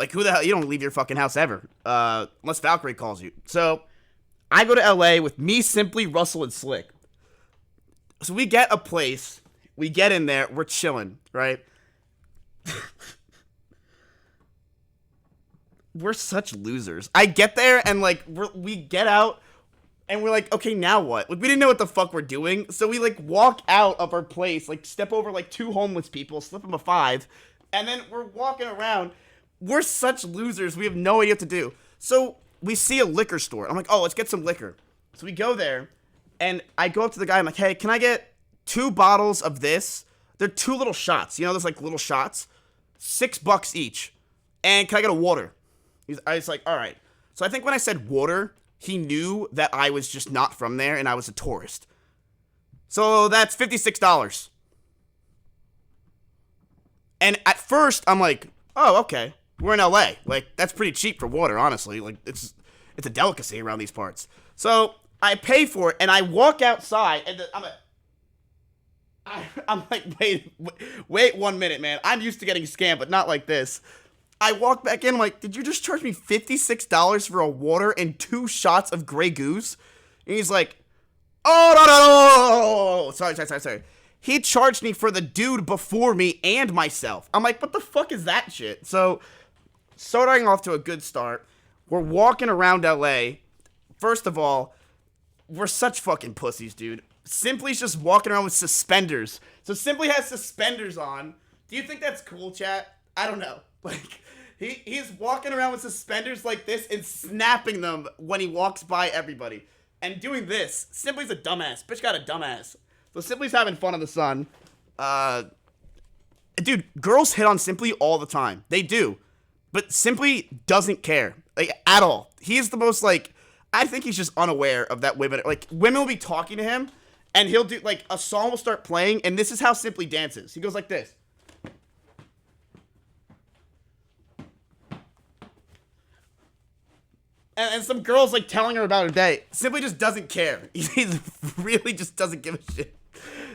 Like, who the hell? You don't leave your fucking house ever. Unless Valkyrie calls you. So, I go to LA with me, Simply, Russell, and Slick. So, we get a place. We get in there. We're chilling, right? We're such losers. I get there, and, like, we get out, and we're like, okay, now what? Like, we didn't know what the fuck we're doing. So, we, like, walk out of our place, like, step over, like, 2 homeless people, slip them a 5, and then we're walking around. We're such losers. We have no idea what to do. So we see a liquor store. I'm like, oh, let's get some liquor. So we go there, and I go up to the guy. I'm like, hey, can I get 2 bottles of this? They're 2 little shots. You know, those like little shots, $6 each. And can I get a water? I was like, all right. So I think when I said water, he knew that I was just not from there and I was a tourist. So that's $56. And at first, I'm like, oh, okay. We're in LA. Like, that's pretty cheap for water, honestly. Like, it's a delicacy around these parts. So, I pay for it, and I walk outside, and I'm like, wait 1 minute, man. I'm used to getting scammed, but not like this. I walk back in, I'm like, did you just charge me $56 for a water and 2 shots of Grey Goose? And he's like, oh, no. Sorry. He charged me for the dude before me and myself. I'm like, what the fuck is that shit? So, starting off to a good start. We're walking around LA. First of all, we're such fucking pussies, dude. Simply's just walking around with suspenders. So Simply has suspenders on. Do you think that's cool, chat? I don't know. Like, he's walking around with suspenders like this and snapping them when he walks by everybody. And doing this. Simply's a dumbass. Bitch got a dumbass. So Simply's having fun in the sun. Dude, girls hit on Simply all the time. They do. But Simply doesn't care. Like, at all. He is the most, like, I think he's just unaware of that women, like, women will be talking to him, and he'll do, like, a song will start playing, and this is how Simply dances. He goes like this. And some girl's, like, telling her about her day. Simply just doesn't care. He really just doesn't give a shit.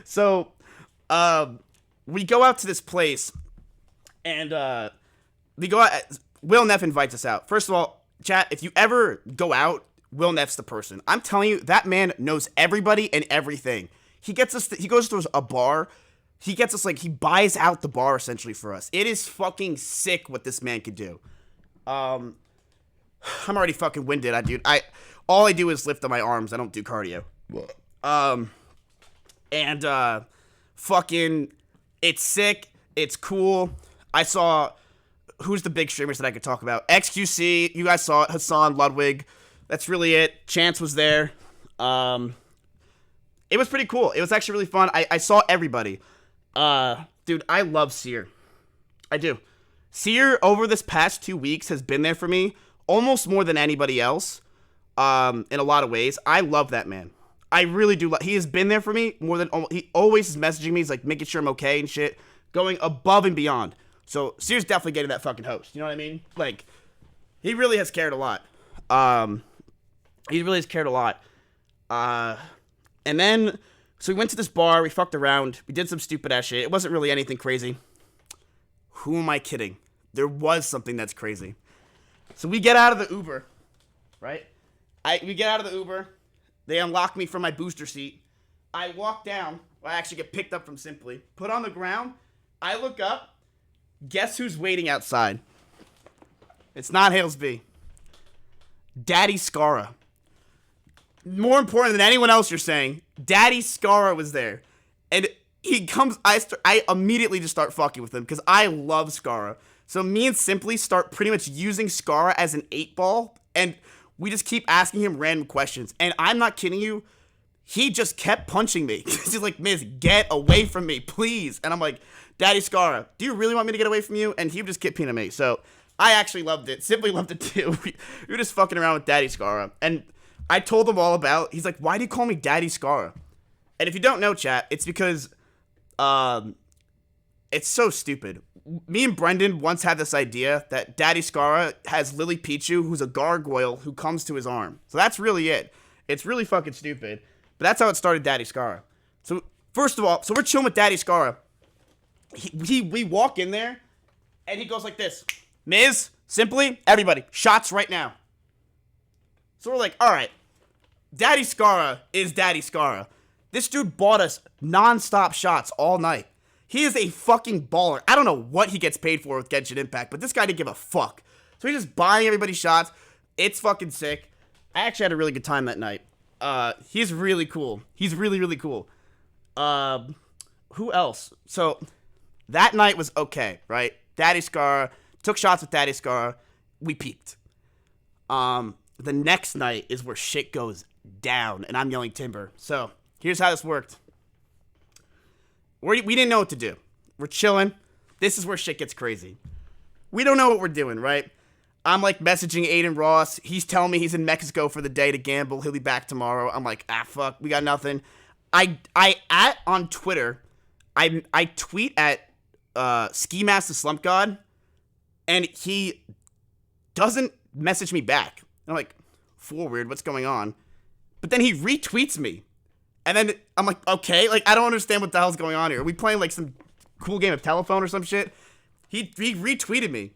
So, we go out to this place, and, we go out. Will Neff invites us out. First of all, chat, if you ever go out, Will Neff's the person. I'm telling you, that man knows everybody and everything. He gets us. He goes to a bar. He gets us, like, he buys out the bar essentially for us. It is fucking sick what this man could do. I'm already fucking winded, dude. All I do is lift on my arms. I don't do cardio. Fucking, it's sick. It's cool. I saw. Who's the big streamers that I could talk about? XQC, you guys saw it. Hassan, Ludwig. That's really it. Chance was there. It was pretty cool. It was actually really fun. I saw everybody. Dude, I love Seer. I do. Seer, over this past 2 weeks, has been there for me almost more than anybody else. In a lot of ways. I love that man. I really do. He has been there for me more than... He always is messaging me. He's like, making sure I'm okay and shit. Going above and beyond. So, Seer's definitely getting that fucking host. You know what I mean? Like, he really has cared a lot. He really has cared a lot. And then, so we went to this bar. We fucked around. We did some stupid ass shit. It wasn't really anything crazy. Who am I kidding? There was something that's crazy. So, we get out of the Uber. Right? We get out of the Uber. They unlock me from my booster seat. I walk down. Well, I actually get picked up from Simply. Put on the ground. I look up. Guess who's waiting outside? It's not Halesby. Daddy Scara. More important than anyone else you're saying, Daddy Scara was there. And he comes, I immediately just start fucking with him because I love Scara. So me and Simply start pretty much using Scara as an 8-ball, and we just keep asking him random questions. And I'm not kidding you, he just kept punching me. He's like, Miz, get away from me, please. And I'm like, Daddy Scara, do you really want me to get away from you? And he would just keep peeing at me. So I actually loved it. Simply loved it too. We were just fucking around with Daddy Scara. And I told him all about, he's like, why do you call me Daddy Scara? And if you don't know, chat, it's because it's so stupid. Me and Brendan once had this idea that Daddy Scara has Lily Pichu, who's a gargoyle who comes to his arm. So that's really it. It's really fucking stupid. But that's how it started, Daddy Scara. So first of all, so we're chilling with Daddy Scara. We walk in there, and he goes like this. Miz, Simply, everybody, shots right now. So we're like, all right, Daddy Scara is Daddy Scara. This dude bought us non-stop shots all night. He is a fucking baller. I don't know what he gets paid for with Genshin Impact, but this guy didn't give a fuck. So he's just buying everybody shots. It's fucking sick. I actually had a really good time that night. He's really cool. He's really, really cool. Who else? So that night was okay, right? Daddy Scar took shots with Daddy Scar. We peaked. The next night is where shit goes down, and I'm yelling timber. So here's how this worked. We didn't know what to do. We're chilling. This is where shit gets crazy. We don't know what we're doing, right? I'm like messaging Aiden Ross. He's telling me he's in Mexico for the day to gamble. He'll be back tomorrow. I'm like, fuck, we got nothing. On Twitter, I tweet at Ski Master Slump God, and he doesn't message me back. I'm like, forward, what's going on? But then he retweets me. And then I'm like, okay, like, I don't understand what the hell's going on here. Are we playing like some cool game of telephone or some shit? He retweeted me.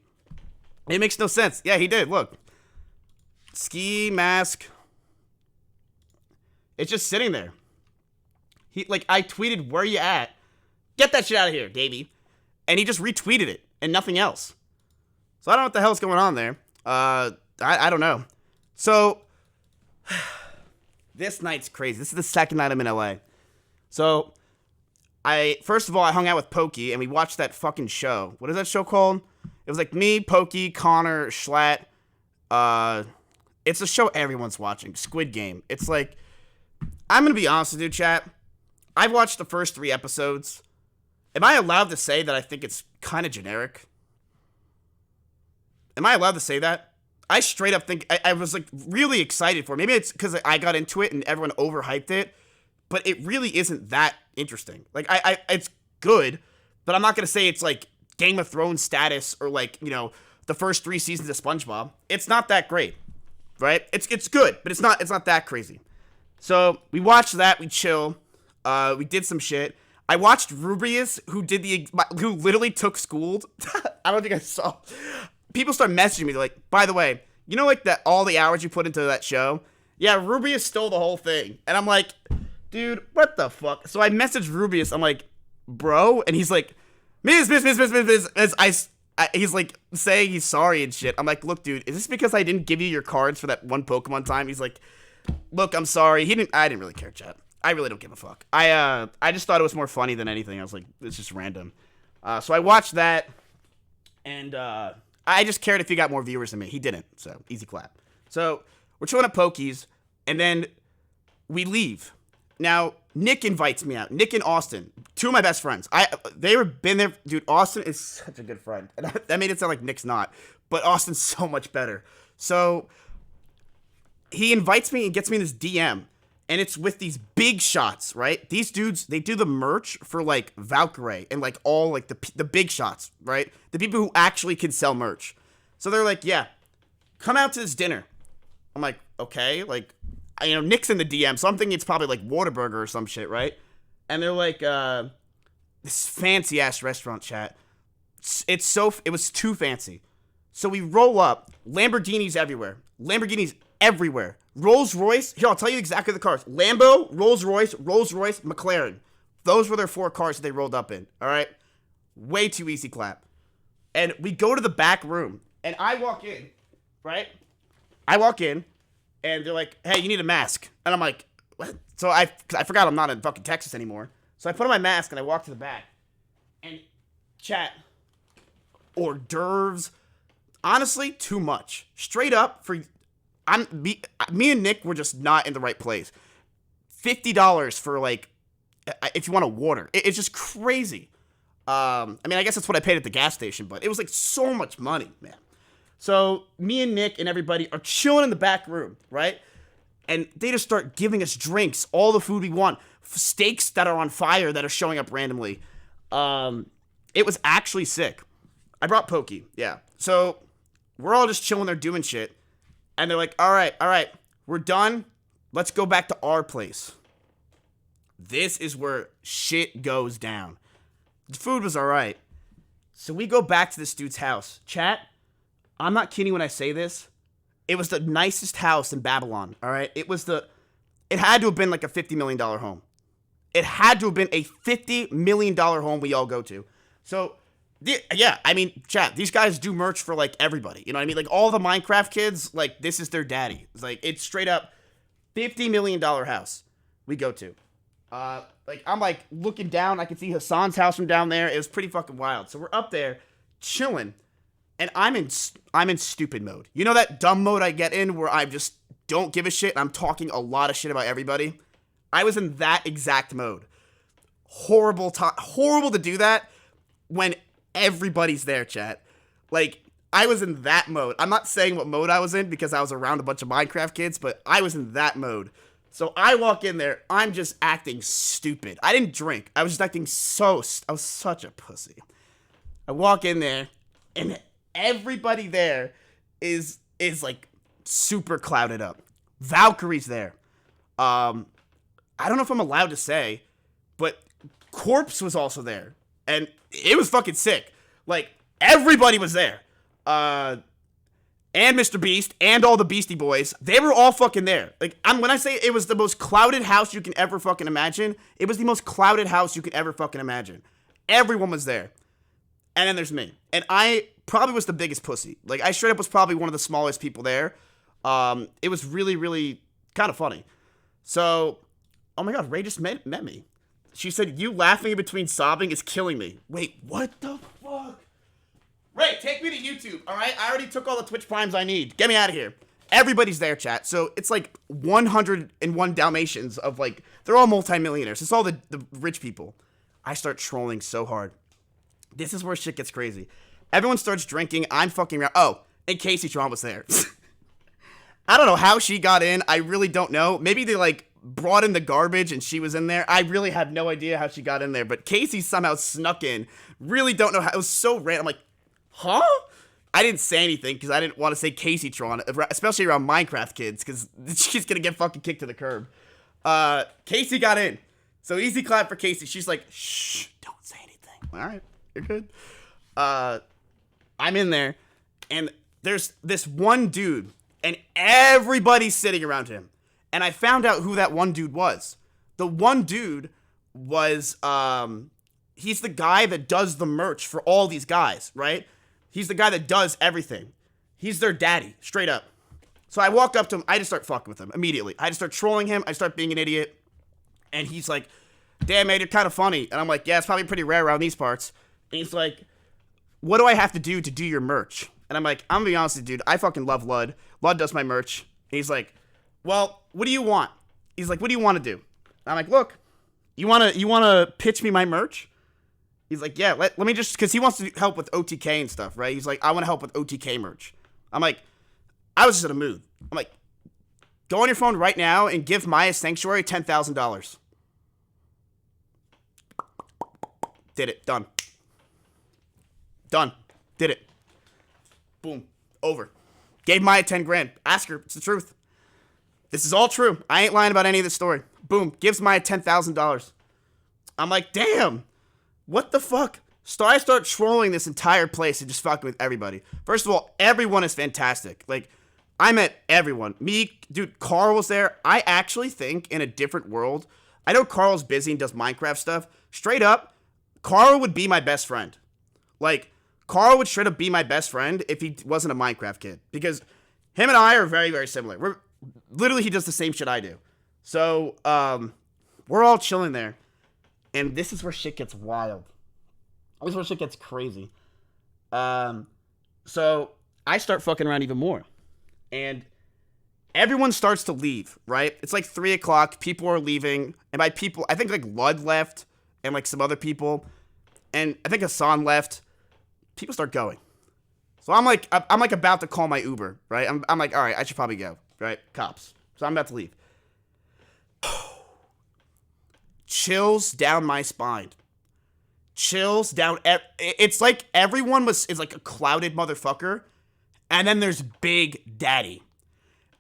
It makes no sense. Yeah, he did. Look. Ski mask. It's just sitting there. I tweeted, where you at? Get that shit out of here, Davey. And he just retweeted it and nothing else. So I don't know what the hell's going on there. I don't know. So this night's crazy. This is the second night I'm in LA. So first of all, I hung out with Pokey and we watched that fucking show. What is that show called? It was like me, Pokey, Connor, Schlatt. It's a show everyone's watching. Squid Game. It's like, I'm going to be honest with you, chat. I've watched the first 3 episodes. Am I allowed to say that I think it's kind of generic? Am I allowed to say that? I straight up think, I was like really excited for it. Maybe it's because I got into it and everyone overhyped it, but it really isn't that interesting. Like, it's good, but I'm not going to say it's like Game of Thrones status or like, you know, the first 3 seasons of SpongeBob. It's not that great, right? It's good, but it's not that crazy. So we watched that, we chill, we did some shit. I watched Rubius, who literally took Schooled. I don't think I saw. People start messaging me, they're like, by the way, you know, like that all the hours you put into that show? Yeah, Rubius stole the whole thing. And I'm like, dude, what the fuck? So I messaged Rubius, I'm like, bro, and he's like, miss, he's like saying he's sorry and shit. I'm like, look, dude, is this because I didn't give you your cards for that one Pokemon time? He's like, look, I'm sorry. I didn't really care, chat. I really don't give a fuck. I just thought it was more funny than anything. I was like, it's just random. So I watched that, and I just cared if he got more viewers than me. He didn't, so easy clap. So we're chilling at Pokies, and then we leave. Now, Nick invites me out. Nick and Austin, 2 of my best friends. Been there. Dude, Austin is such a good friend. And that made it sound like Nick's not, but Austin's so much better. So he invites me and gets me in this DM, and it's with these big shots, right? These dudes, they do the merch for like Valkyrie and like all like the big shots, right? The people who actually can sell merch. So they're like, yeah, come out to this dinner. I'm like, okay, like, you know, Nick's in the DM, so I'm thinking it's probably like Whataburger or some shit, right? And they're like, this fancy ass restaurant, chat. It was too fancy. So we roll up, Lamborghinis everywhere. Rolls Royce, here, I'll tell you exactly the cars. Lambo, Rolls Royce, McLaren. Those were their 4 cars that they rolled up in, all right? Way too easy clap. And we go to the back room, and I walk in, right? And they're like, hey, you need a mask. And I'm like, what? So I forgot I'm not in fucking Texas anymore. So I put on my mask, and I walk to the back. And hors d'oeuvres, honestly, too much. Straight up, me and Nick were just not in the right place. $50 for, like, if you want a water. It's just crazy. I mean, I guess that's what I paid at the gas station, but it was, like, so much money, man. So me and Nick and everybody are chilling in the back room, right? And they just start giving us drinks, all the food we want, steaks that are on fire that are showing up randomly. It was actually sick. I brought Pokey, yeah. So we're all just chilling there doing shit. And they're like, all right, we're done. Let's go back to our place. This is where shit goes down. The food was all right. So we go back to this dude's house. Chat, I'm not kidding when I say this. It was the nicest house in Babylon, all right? It had to have been like a $50 million home. It had to have been a $50 million home we all go to. So, yeah, I mean, chat, these guys do merch for, like, everybody. You know what I mean? Like, all the Minecraft kids, like, this is their daddy. It's like, it's straight up $50 million house we go to. Like, I'm, like, looking down. I can see Hassan's house from down there. It was pretty fucking wild. So, we're up there, chilling, and I'm in stupid mode. You know that dumb mode I get in where I just don't give a shit and I'm talking a lot of shit about everybody? I was in that exact mode. Horrible to do that when everybody's there, chat. Like, I was in that mode. I'm not saying what mode I was in because I was around a bunch of Minecraft kids, but I was in that mode. So I walk in there, I'm just acting stupid. I didn't drink. I was just acting I was such a pussy. I walk in there, and everybody there is like super clouded up. Valkyrie's there. I don't know if I'm allowed to say, but Corpse was also there. And it was fucking sick. Like, everybody was there. And Mr.Beast and all the Beastie Boys, they were all fucking there. Like, when I say it was the most clouded house you can ever fucking imagine, it was the most clouded house you could ever fucking imagine. Everyone was there. And then there's me. And I probably was the biggest pussy. Like, I straight up was probably one of the smallest people there. It was really, really kind of funny. So, oh my god, Ray just met me. She said, you laughing in between sobbing is killing me. Wait, what the fuck? Ray, take me to YouTube, alright? I already took all the Twitch Primes I need. Get me out of here. Everybody's there, chat. So, it's like 101 Dalmatians of, like, they're all multimillionaires. It's all the rich people. I start trolling so hard. This is where shit gets crazy. Everyone starts drinking. I'm fucking around. Oh, and Casey Tron was there. I don't know how she got in. I really don't know. Maybe they, like, brought in the garbage and she was in there. I really have no idea how she got in there. But Casey somehow snuck in. Really don't know how. It was so random. I'm like, huh? I didn't say anything because I didn't want to say Casey Tron, especially around Minecraft kids, because she's going to get fucking kicked to the curb. Casey got in. So easy clap for Casey. She's like, shh, don't say anything. All right, you're good. I'm in there, and there's this one dude, and everybody's sitting around him. And I found out who that one dude was. The one dude was, he's the guy that does the merch for all these guys, right? He's the guy that does everything. He's their daddy, straight up. So I walk up to him. I just start fucking with him immediately. I just start trolling him. I start being an idiot. And he's like, damn, man, you're kind of funny. And I'm like, yeah, it's probably pretty rare around these parts. And he's like, what do I have to do your merch? And I'm like, I'm gonna be honest with you, dude. I fucking love Lud. Lud does my merch. And he's like, well, what do you want? He's like, what do you want to do? I'm like, look, you wanna pitch me my merch? He's like, yeah, let me just, because he wants to help with OTK and stuff, right? He's like, I want to help with OTK merch. I'm like, I was just in a mood. I'm like, go on your phone right now and give Maya Sanctuary $10,000. Did it. Done. Did it. Boom. Over. Gave Maya 10 grand. Ask her. It's the truth. This is all true. I ain't lying about any of this story. Boom. Gives Maya $10,000. I'm like, damn. What the fuck? I start trolling this entire place and just fucking with everybody. First of all, everyone is fantastic. Like, I met everyone. Me, dude, Carl was there. I actually think in a different world, I know Carl's busy and does Minecraft stuff. Straight up, Carl would be my best friend. Like, Carl would straight up be my best friend if he wasn't a Minecraft kid. Because him and I are very, very similar. Literally, he does the same shit I do. So, we're all chilling there. And this is where shit gets wild. This is where shit gets crazy. So, I start fucking around even more. And everyone starts to leave, right? It's like 3 o'clock. People are leaving. And by people, I think like Lud left and like some other people. And I think Hassan left. People start going. So I'm like about to call my Uber, right? I'm like, all right, I should probably go, right? Cops. So I'm about to leave. Chills down my spine. Chills down. It's like everyone is like a clouded motherfucker. And then there's Big Daddy.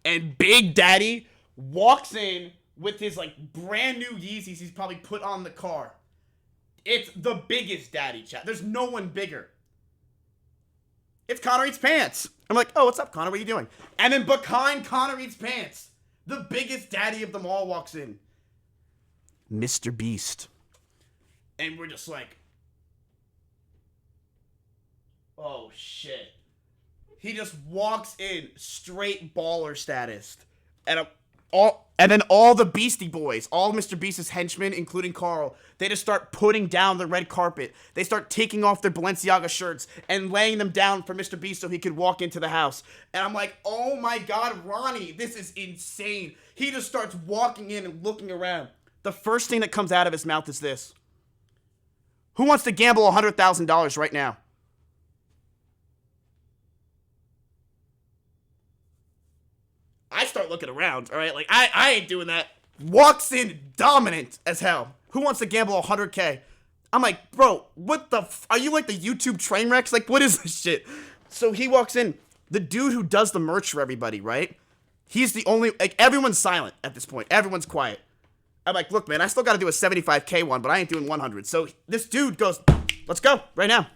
And Big Daddy walks in with his like brand new Yeezys he's probably put on the car. It's the biggest daddy, chat. There's no one bigger. It's Connor Eats Pants. I'm like, oh, what's up, Connor? What are you doing? And then behind Connor Eats Pants, the biggest daddy of them all walks in. Mr. Beast. And we're just like, oh, shit. He just walks in straight baller status. And then all the Beastie Boys, all Mr. Beast's henchmen, including Carl, they just start putting down the red carpet. They start taking off their Balenciaga shirts and laying them down for Mr. Beast so he could walk into the house. And I'm like, oh my God, Ronnie, this is insane. He just starts walking in and looking around. The first thing that comes out of his mouth is this. Who wants to gamble $100,000 right now? I start looking around, all right? Like, I ain't doing that. Walks in dominant as hell. Who wants to gamble $100K? I'm like, bro, what the are you like the YouTube train wrecks? Like, what is this shit? So he walks in. The dude who does the merch for everybody, right? He's the only, like, everyone's silent at this point. Everyone's quiet. I'm like, look, man, I still got to do a 75K one, but I ain't doing 100. So this dude goes, let's go right now.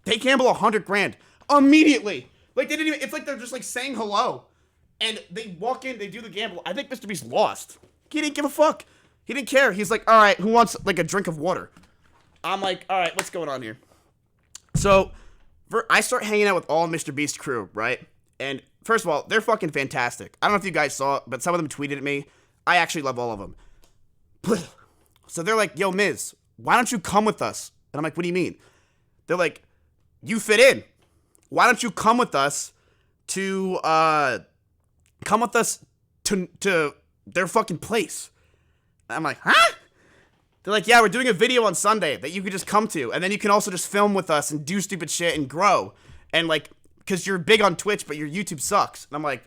They gamble $100,000 immediately. Like, they didn't even, it's like they're just like saying hello. And they walk in, they do the gamble. I think Mr. Beast lost. He didn't give a fuck. He didn't care. He's like, all right, who wants like a drink of water? I'm like, all right, what's going on here? So I start hanging out with all Mr. Beast crew, right? And first of all, they're fucking fantastic. I don't know if you guys saw it, but some of them tweeted at me. I actually love all of them. So they're like, yo, Miz, why don't you come with us? And I'm like, what do you mean? They're like, you fit in. Why don't you come with us to their fucking place? And I'm like, huh? They're like, yeah, we're doing a video on Sunday that you could just come to, and then you can also just film with us and do stupid shit and grow. And like, because you're big on Twitch, but your YouTube sucks. And I'm like,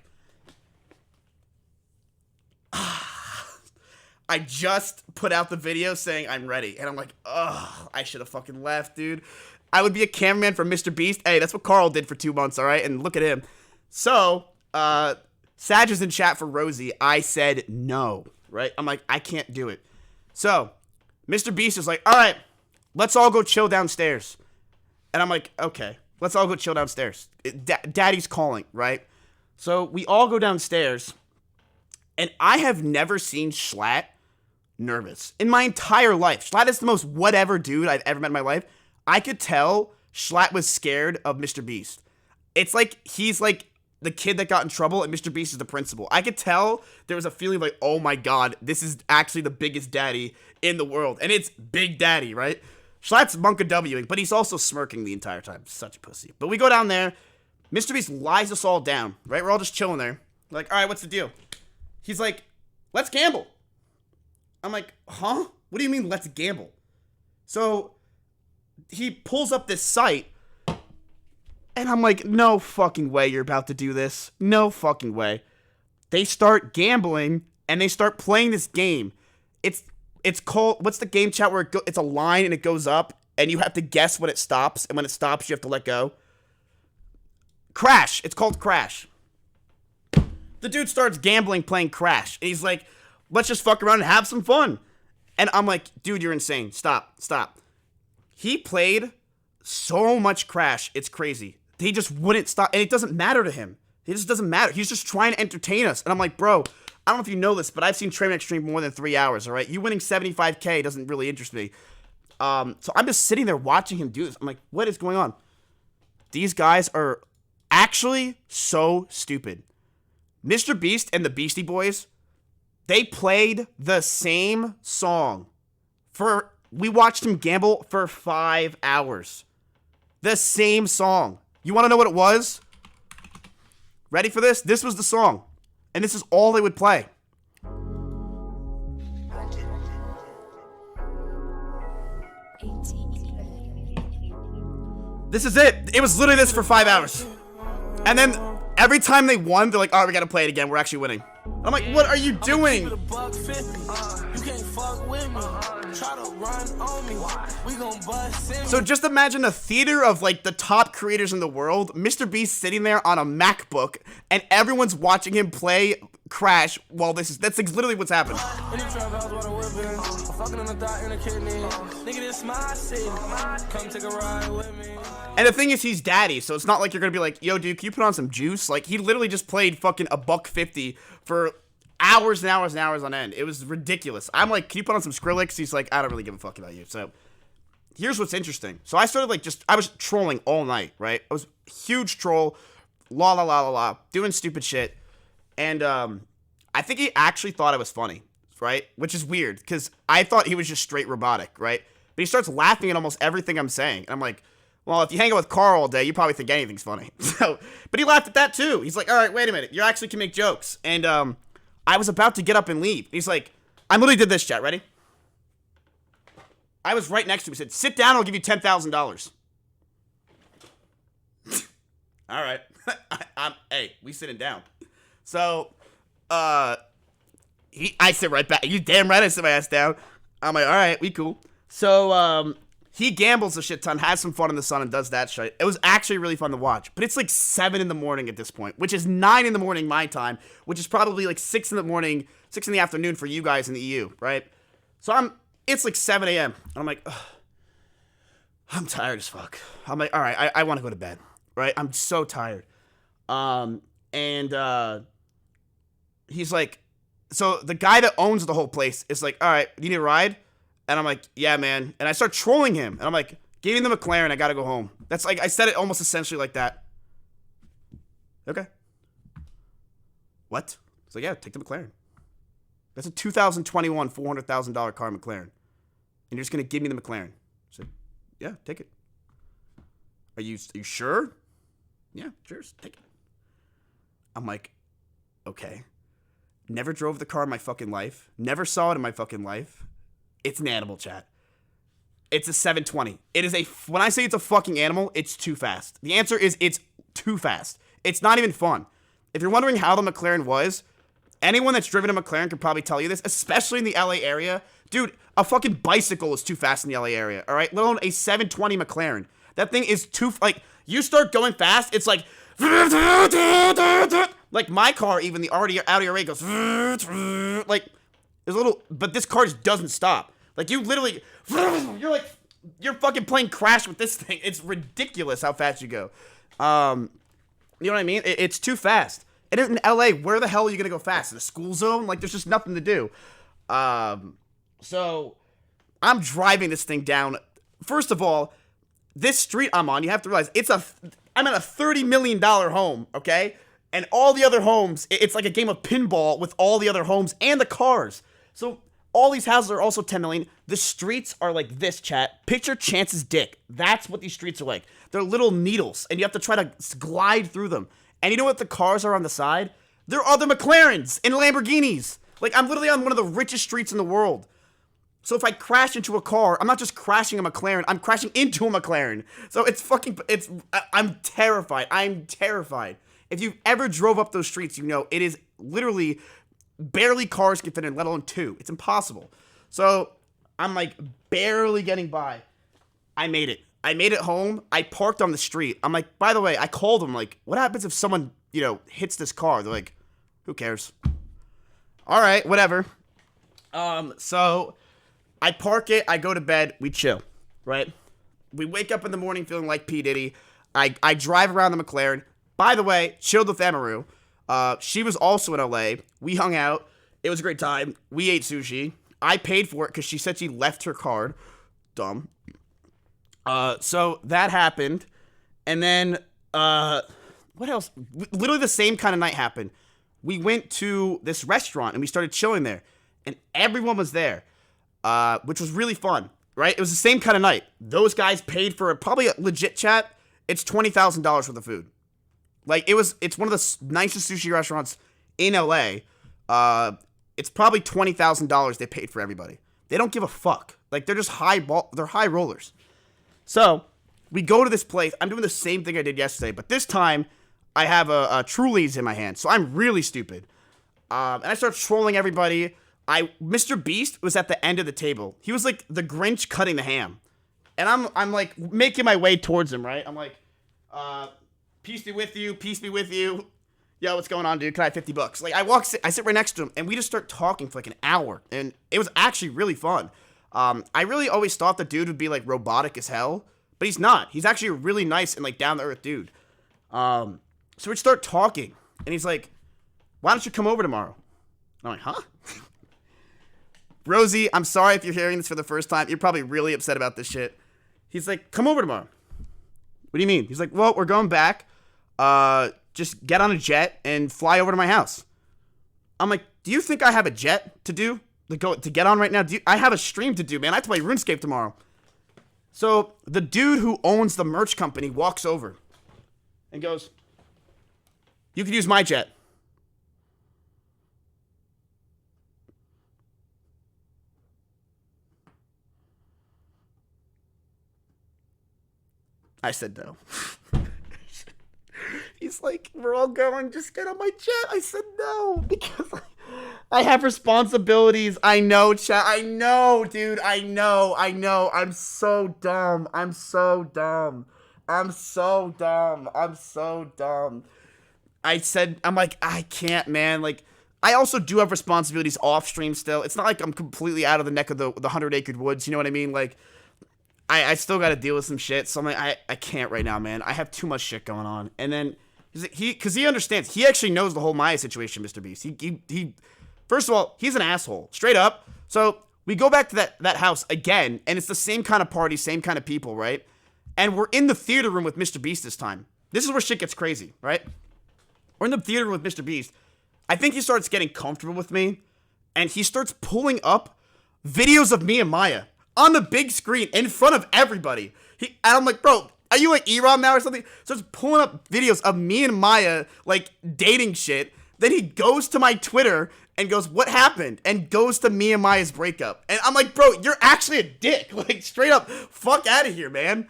I just put out the video saying I'm ready. And I'm like, ugh, I should have fucking left, dude. I would be a cameraman for Mr. Beast. Hey, that's what Carl did for 2 months, all right? And look at him. So, Sag is in chat for Rosie. I said no, right? I'm like, I can't do it. So, Mr. Beast is like, all right, let's all go chill downstairs. And I'm like, okay, let's all go chill downstairs. Daddy's calling, right? So, we all go downstairs. And I have never seen Schlatt nervous in my entire life. Schlatt is the most whatever dude I've ever met in my life. I could tell Schlatt was scared of Mr. Beast. It's like he's like the kid that got in trouble and Mr. Beast is the principal. I could tell there was a feeling like, oh my God, this is actually the biggest daddy in the world. And it's Big Daddy, right? Schlatt's Wing, but he's also smirking the entire time. Such a pussy. But we go down there. Mr. Beast lies us all down, right? We're all just chilling there. We're like, all right, what's the deal? He's like, let's gamble. I'm like, huh? What do you mean, let's gamble? So he pulls up this site, and I'm like, no fucking way you're about to do this. No fucking way. They start gambling, and they start playing this game. It's called, what's the game, chat, where it's a line, and it goes up, and you have to guess when it stops, and when it stops, you have to let go? Crash. It's called Crash. The dude starts gambling, playing Crash. And he's like, let's just fuck around and have some fun. And I'm like, dude, you're insane. Stop. He played so much Crash. It's crazy. He just wouldn't stop. And it doesn't matter to him. It just doesn't matter. He's just trying to entertain us. And I'm like, bro, I don't know if you know this, but I've seen Trainwreck stream more than 3 hours, all right? You winning 75K doesn't really interest me. So I'm just sitting there watching him do this. I'm like, what is going on? These guys are actually so stupid. Mr. Beast and the Beastie Boys, they played the same song we watched him gamble for 5 hours. The same song. You want to know what it was? Ready for this? This was the song. And this is all they would play. This is it. It was literally this for 5 hours. And then every time they won, they're like, all right, we got to play it again. We're actually winning. I'm like, what are you doing? So just imagine a theater of like the top creators in the world, Mr. Beast sitting there on a MacBook, and everyone's watching him play crash while that's literally what's happened. And the thing is, he's daddy, so it's not like you're gonna be like, yo, dude, can you put on some juice? Like, he literally just played fucking $1.50 for hours and hours and hours on end. It was ridiculous. I'm like, can you put on some Skrillex? He's like, I don't really give a fuck about you. So here's what's interesting. So I started like I was trolling all night, right? I was a huge troll, doing stupid shit. And I think he actually thought I was funny, right? Which is weird, because I thought he was just straight robotic, right? But he starts laughing at almost everything I'm saying. And I'm like, well, if you hang out with Carl all day, you probably think anything's funny. So, but he laughed at that too. He's like, all right, wait a minute. You actually can make jokes. And I was about to get up and leave. He's like, I literally did this, chat. Ready? I was right next to him. He said, sit down, I'll give you $10,000. All right. Hey, we sitting down. So, I sit right back. You damn right I sit my ass down. I'm like, all right, we cool. So, he gambles a shit ton, has some fun in the sun, and does that shit. It was actually really fun to watch. But it's like 7 in the morning at this point, which is 9 in the morning my time, which is probably like 6 in the morning, 6 in the afternoon for you guys in the EU, right? So it's like 7 a.m. And I'm like, ugh, I'm tired as fuck. I'm like, all right, I want to go to bed, right? I'm so tired. He's like, so the guy that owns the whole place is like, all right, you need a ride? And I'm like, yeah, man. And I start trolling him. And I'm like, give me the McLaren. I got to go home. That's like, I said it almost essentially like that. Okay. What? It's like, yeah, take the McLaren. That's a 2021 $400,000 car McLaren. And you're just going to give me the McLaren. I said, yeah, take it. Are you sure? Yeah, sure, take it. I'm like, okay. Never drove the car in my fucking life. Never saw it in my fucking life. It's an animal, chat. It's a 720. It is when I say it's a fucking animal, it's too fast. The answer is it's too fast. It's not even fun. If you're wondering how the McLaren was, anyone that's driven a McLaren could probably tell you this, especially in the LA area. Dude, a fucking bicycle is too fast in the LA area, all right? Let alone a 720 McLaren. That thing is too, like, you start going fast, it's like my car, even the Audi RA goes, like, there's a little, but this car just doesn't stop. Like, you literally, you're fucking playing Crash with this thing. It's ridiculous how fast you go. You know what I mean? It's too fast. And in LA, where the hell are you gonna go fast? In a school zone? Like, there's just nothing to do. So I'm driving this thing down. First of all, this street I'm on, you have to realize, I'm in a $30 million home, okay? And all the other homes, it's like a game of pinball with all the other homes and the cars. So all these houses are also 10 million. The streets are like this, chat. Picture Chance's dick. That's what these streets are like. They're little needles, and you have to try to glide through them. And you know what the cars are on the side? They're other McLarens and Lamborghinis. Like, I'm literally on one of the richest streets in the world. So if I crash into a car, I'm not just crashing a McLaren, I'm crashing into a McLaren. So I'm terrified. I'm terrified. If you've ever drove up those streets, you know it is literally barely cars can fit in, let alone two. It's impossible. So I'm like barely getting by. I made it. I made it home. I parked on the street. I'm like, by the way, I called them like, what happens if someone, hits this car? They're like, who cares? All right, whatever. So I park it. I go to bed. We chill, right? We wake up in the morning feeling like P. Diddy. I drive around the McLaren. By the way, chilled with Amaru. She was also in LA. We hung out. It was a great time. We ate sushi. I paid for it because she said she left her card. Dumb. So that happened. And then, what else? Literally the same kind of night happened. We went to this restaurant and we started chilling there. And everyone was there, which was really fun, right? It was the same kind of night. Those guys paid for probably a legit chat. It's $20,000 worth of food. Like, it's one of the nicest sushi restaurants in LA. It's probably $20,000 they paid for everybody. They don't give a fuck. Like, they're just they're high rollers. So, we go to this place. I'm doing the same thing I did yesterday, but this time, I have a Truly's in my hand. So, I'm really stupid. And I start trolling everybody. Mr.Beast was at the end of the table. He was like the Grinch cutting the ham. And I'm like making my way towards him, right? I'm like, peace be with you, peace be with you. yo, what's going on, dude? Can I have $50? Like, I sit right next to him, and we just start talking for like an hour, and it was actually really fun. I really always thought the dude would be like robotic as hell, but he's not. He's actually a really nice and like down to earth dude. So we start talking, and he's like, "Why don't you come over tomorrow?" And I'm like, "Huh?" Rosie, I'm sorry if you're hearing this for the first time. You're probably really upset about this shit. He's like, "Come over tomorrow." What do you mean? He's like, "Well, we're going back. Just get on a jet and fly over to my house." I'm like, "Do you think I have a jet to do? To get on right now? I have a stream to do, man. I have to play RuneScape tomorrow." So the dude who owns the merch company walks over and goes, "You could use my jet." I said no. He's like, "We're all going, just get on my jet." I said no, because I have responsibilities. I know, chat. I know, dude. I know. I'm so dumb. I'm so dumb. I'm like, I can't, man. Like, I also do have responsibilities off stream still. It's not like I'm completely out of the neck of the 100-acre woods. You know what I mean? Like, I still got to deal with some shit. So I'm like, I can't right now, man. I have too much shit going on. And then because he understands. He actually knows the whole Maya situation, Mr.Beast. He first of all, he's an asshole, straight up. So we go back to that house again, and it's the same kind of party, same kind of people, right? And we're in the theater room with Mr.Beast this time. This is where shit gets crazy, right? We're in the theater room with Mr.Beast. I think he starts getting comfortable with me, and he starts pulling up videos of me and Maya on the big screen in front of everybody. And I'm like, "Bro, are you like E-Rom now or something?" So it's pulling up videos of me and Maya, like, dating shit. Then he goes to my Twitter and goes, "What happened?" And goes to me and Maya's breakup. And I'm like, "Bro, you're actually a dick." Like, straight up, fuck out of here, man.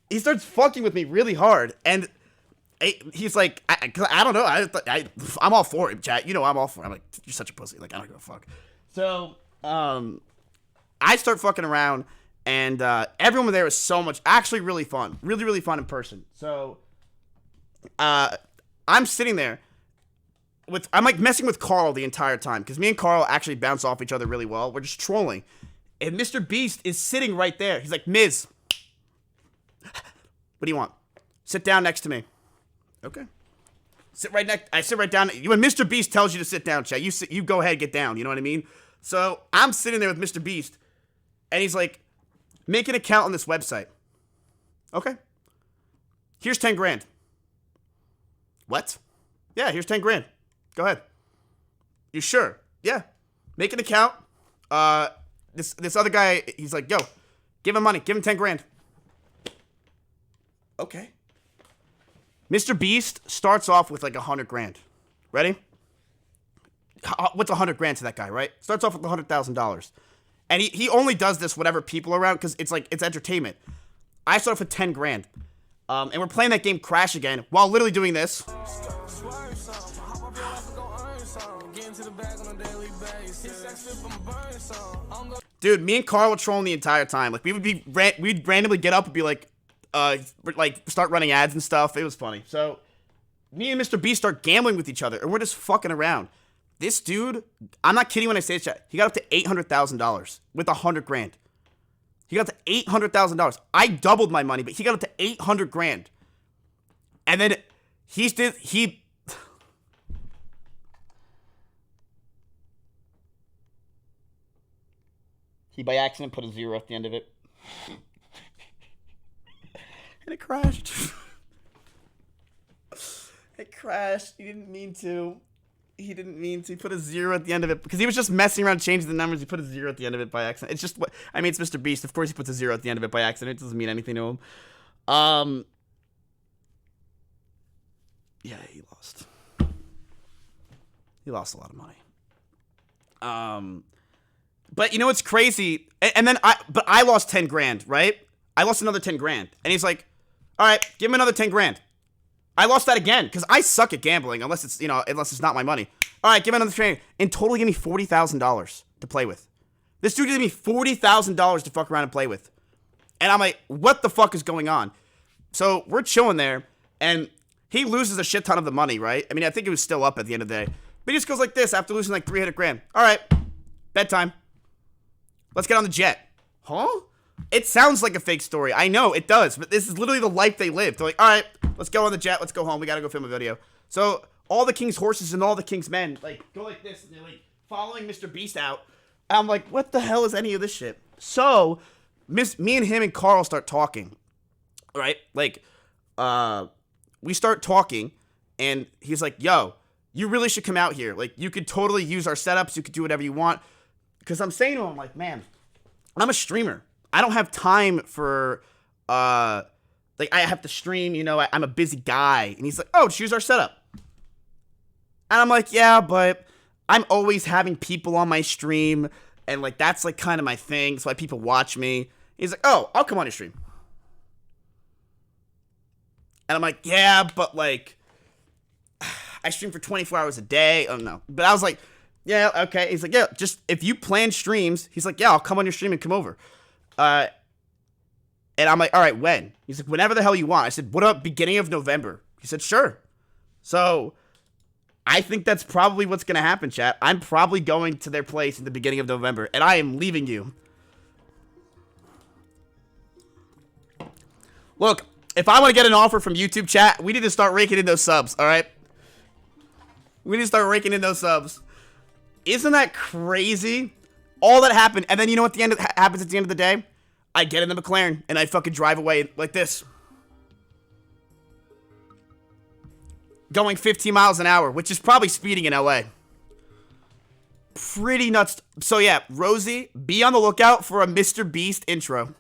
He starts fucking with me really hard. And he's like, I don't know. I'm all for him, chat. You know I'm all for him. I'm like, "You're such a pussy." Like, I don't give a fuck. So, I start fucking around, and everyone there was so much, actually really fun. Really, really fun in person. So, I'm sitting there I'm like messing with Carl the entire time, because me and Carl actually bounce off each other really well. We're just trolling. And Mr.Beast is sitting right there. He's like, "Miz, what do you want? Sit down next to me." Okay. I sit right down. When Mr.Beast tells you to sit down, chat, you go ahead, get down. You know what I mean? So I'm sitting there with Mr.Beast, and he's like, "Make an account on this website." Okay. "Here's 10 grand. "What?" "Yeah, here's 10 grand. Go ahead." "You sure?" "Yeah." "Make an account." This other guy, he's like, "Yo, give him money. Give him 10 grand. Okay. Mr.Beast starts off with like 100 grand. Ready? What's 100 grand to that guy, right? Starts off with $100,000. And he only does this whenever people are around, because it's like, it's entertainment. I start off with 10 grand. And we're playing that game Crash again while literally doing this. Dude, me and Carl were trolling the entire time. Like, we'd randomly get up and be like start running ads and stuff. It was funny. So me and Mr.Beast start gambling with each other, and we're just fucking around. This dude, I'm not kidding when I say this, he got up to $800,000 with 100 grand. He got to $800,000. I doubled my money, but he got up to 800 grand. And then he by accident put a 0 at the end of it. And it crashed. It crashed. He didn't mean to. He put a 0 at the end of it because he was just messing around changing the numbers. He put a 0 at the end of it by accident. It's just what I mean. It's Mr.Beast. Of course, he puts a 0 at the end of it by accident. It doesn't mean anything to him. Yeah, he lost. He lost a lot of money. But you know what's crazy? And then I lost 10 grand, right? I lost another 10 grand, and he's like, "All right, give him another 10 grand." I lost that again because I suck at gambling unless it's not my money. All right, give him another 10 grand, and totally give me $40,000 to play with. This dude gave me $40,000 to fuck around and play with, and I'm like, what the fuck is going on? So we're chilling there, and He loses a shit ton of the money, right? I mean, I think it was still up at the end of the day. But he just goes like this after losing like 300 grand. All right, bedtime. Let's get on the jet. Huh? It sounds like a fake story. I know, it does. But this is literally the life they live. They're like, all right, let's go on the jet. Let's go home. We got to go film a video. So all the king's horses and all the king's men like go like this. And they're like following Mr.Beast out. I'm like, what the hell is any of this shit? So me and him and Carl start talking. Right? Like, we start talking. And he's like, yo, you really should come out here. Like, you could totally use our setups. You could do whatever you want. Because I'm saying to him, like, man, I'm a streamer. I don't have time for, like, I have to stream, you know, I'm a busy guy. And he's like, oh, just use our setup. And I'm like, yeah, but I'm always having people on my stream. And, like, that's, like, kind of my thing. That's why people watch me. He's like, oh, I'll come on your stream. And I'm like, yeah, but, like, I stream for 24 hours a day. Oh, no. But I was like, yeah, okay. He's like, yeah, just if you plan streams, he's like, yeah, I'll come on your stream and come over. And I'm like, all right, when? He's like, whenever the hell you want. I said, what about beginning of November? He said, sure. So I think that's probably what's going to happen, chat. I'm probably going to their place in the beginning of November, and I am leaving you. Look, if I want to get an offer from YouTube, chat, we need to start raking in those subs, all right? We need to start raking in those subs. Isn't that crazy? All that happened, and then you know what happens at the end of the day? I get in the McLaren, and I fucking drive away like this. Going 15 miles an hour, which is probably speeding in LA. Pretty nuts. So yeah, Rosie, be on the lookout for a Mr.Beast intro.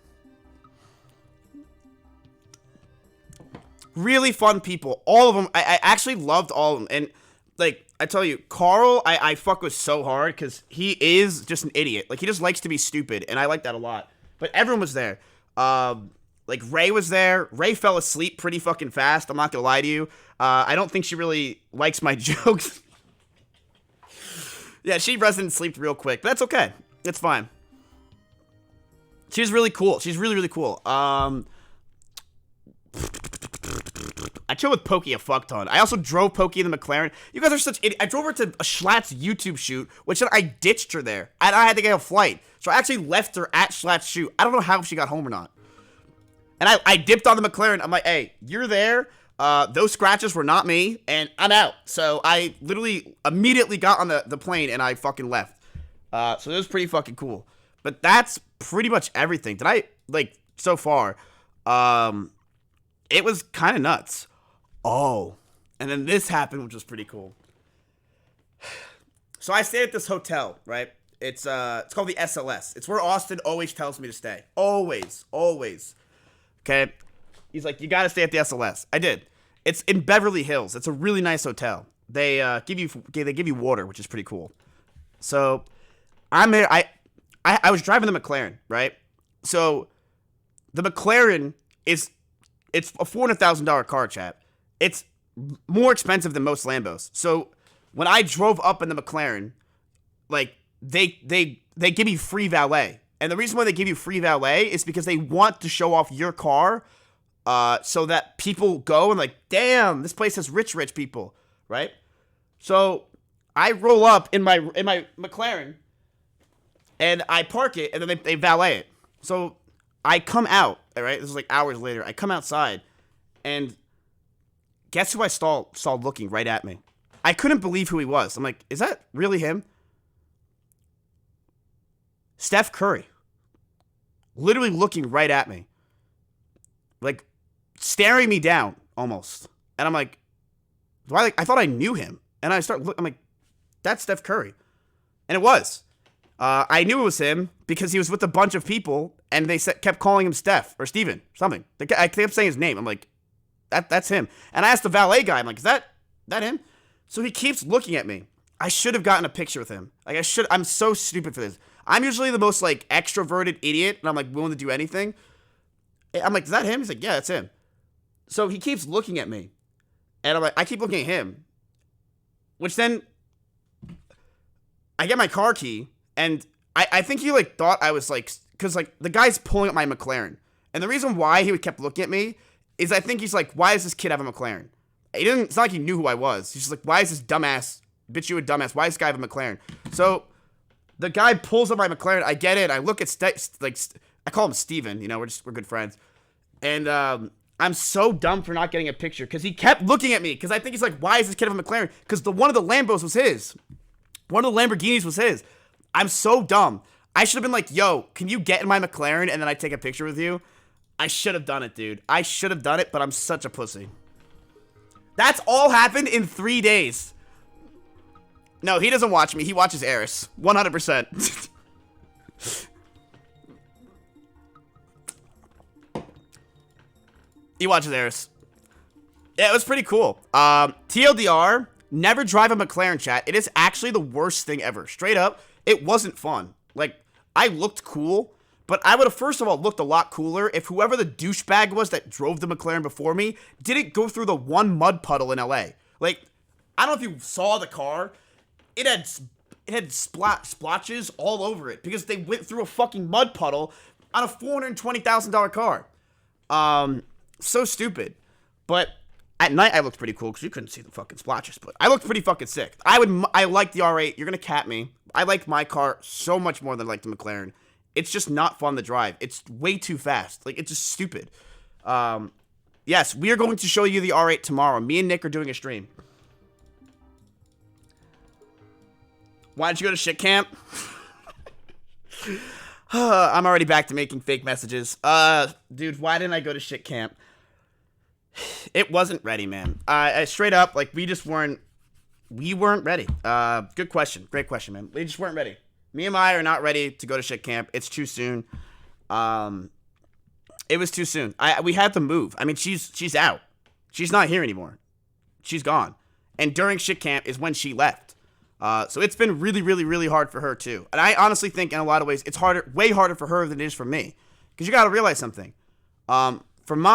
Really fun people. All of them. I actually loved all of them. And, like, I tell you, Carl, I fuck with so hard because he is just an idiot. Like, he just likes to be stupid, and I like that a lot. But everyone was there. Like, Ray was there. Ray fell asleep pretty fucking fast. I'm not gonna lie to you. I don't think she really likes my jokes. Yeah, she resident slept real quick. But that's okay. It's fine. She was really cool. She's really, really cool. I chill with Pokey a fuck ton. I also drove Pokey in the McLaren. You guys are such idiots. I drove her to a Schlatt's YouTube shoot, which then I ditched her there. And I had to get a flight. So I actually left her at Schlatt's shoot. I don't know how she got home or not. And I dipped on the McLaren. I'm like, hey, you're there. Those scratches were not me. And I'm out. So I literally immediately got on the plane and I fucking left. So it was pretty fucking cool. But that's pretty much everything. Did I, like, so far, it was kind of nuts. Oh, and then this happened, which was pretty cool. So I stayed at this hotel, right? It's called the SLS. It's where Austin always tells me to stay. Always. Okay? He's like, you gotta stay at the SLS. I did. It's in Beverly Hills. It's a really nice hotel. They give you water, which is pretty cool. So I'm there. I was driving the McLaren, right? So the McLaren it's a $400,000 car, chat. It's more expensive than most Lambos. So when I drove up in the McLaren, like they give you free valet. And the reason why they give you free valet is because they want to show off your car so that people go and like, damn, this place has rich people, right? So I roll up in my McLaren and I park it and then they valet it. So I come out, all right? This is like hours later. I come outside and guess who I saw looking right at me? I couldn't believe who he was. I'm like, is that really him? Steph Curry. Literally looking right at me. Like, staring me down, almost. And I'm like, I thought I knew him. And I start looking, I'm like, that's Steph Curry. And it was. I knew it was him because he was with a bunch of people and they kept calling him Steph or Steven or something. I kept saying his name. I'm like, that's him. And I asked the valet guy, I'm like, is that him? So he keeps looking at me. I should have gotten a picture with him. Like, I'm so stupid for this. I'm usually the most, like, extroverted idiot, and I'm, like, willing to do anything. I'm like, is that him? He's like, yeah, that's him. So he keeps looking at me. And I'm like, I keep looking at him. Which then, I get my car key, and I think he, like, thought I was, like, because, like, the guy's pulling up my McLaren. And the reason why he kept looking at me is I think he's like, why does this kid have a McLaren? He didn't. It's not like he knew who I was. He's just like, why is this dumbass? Bitch, you a dumbass. Why does this guy have a McLaren? So the guy pulls up my McLaren. I get it. I look at I call him Steven. You know, we're good friends. And I'm so dumb for not getting a picture because he kept looking at me because I think he's like, why is this kid have a McLaren? Because one of the Lambos was his. One of the Lamborghinis was his. I'm so dumb. I should have been like, yo, can you get in my McLaren and then I take a picture with you? I should have done it, dude. I should have done it, but I'm such a pussy. That's all happened in 3 days. No, he doesn't watch me. He watches Eris. 100%. He watches Eris. Yeah, it was pretty cool. TLDR, never drive a McLaren, chat. It is actually the worst thing ever. Straight up, it wasn't fun. Like, I looked cool, but I would have first of all looked a lot cooler if whoever the douchebag was that drove the McLaren before me didn't go through the one mud puddle in LA. Like, I don't know if you saw the car. It had splotches all over it because they went through a fucking mud puddle on a $420,000 car. So stupid. But at night I looked pretty cool because you couldn't see the fucking splotches. But I looked pretty fucking sick. I like the R8. You're gonna cap me. I like my car so much more than I like the McLaren. It's just not fun to drive. It's way too fast. Like, it's just stupid. Yes, we are going to show you the R8 tomorrow. Me and Nick are doing a stream. Why did you go to shit camp? I'm already back to making fake messages. Dude, why didn't I go to shit camp? It wasn't ready, man. Straight up, like, we weren't ready. Good question. Great question, man. We just weren't ready. Me and Maya are not ready to go to shit camp. It's too soon. It was too soon. We had to move. I mean, she's out. She's not here anymore. She's gone. And during shit camp is when she left. So it's been really, really, really hard for her too. And I honestly think in a lot of ways it's way harder for her than it is for me. Because you got to realize something. For my